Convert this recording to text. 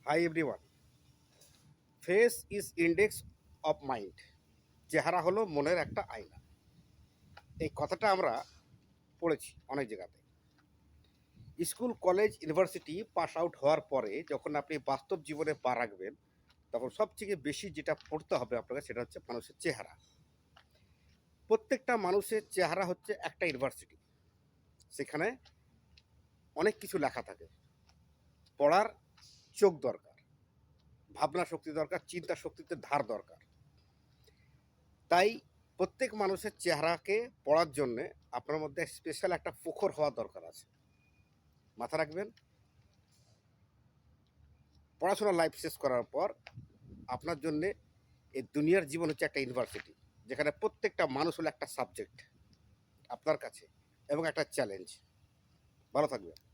Hi everyone. Face is index of mind. চেহারা হলো মনের একটা আয়না। এই কথাটা আমরা পড়েছি অনেক জায়গাতে। School, college, university pass out হওয়ার পরে যখন আপনি বাস্তব জীবনে পা রাখবেন, তখন সবথেকে বেশি যেটা পড়তে হবে আপনাকে সেটা হচ্ছে মানুষের চেহারা। প্রত্যেকটা মানুষের চেহারা হচ্ছে একটা ইউনিভার্সিটি। সেখানে অনেক কিছু লেখা থাকে। পড়ার চোখ দরকার, ভাবনা শক্তি দরকার, চিন্তা শক্তিতে ধার দরকার। তাই প্রত্যেক মানুষের চেহারাকে পড়ার জন্যে আপনার মধ্যে স্পেশাল একটা প্রখর হওয়া দরকার আছে। মাথা রাখবেন, পড়াশোনার লাইফ শেষ করার পর আপনার জন্যে এই দুনিয়ার জীবন হচ্ছে একটা ইউনিভার্সিটি, যেখানে প্রত্যেকটা মানুষ হলো একটা সাবজেক্ট আপনার কাছে এবং একটা চ্যালেঞ্জ। ভালো থাকবেন।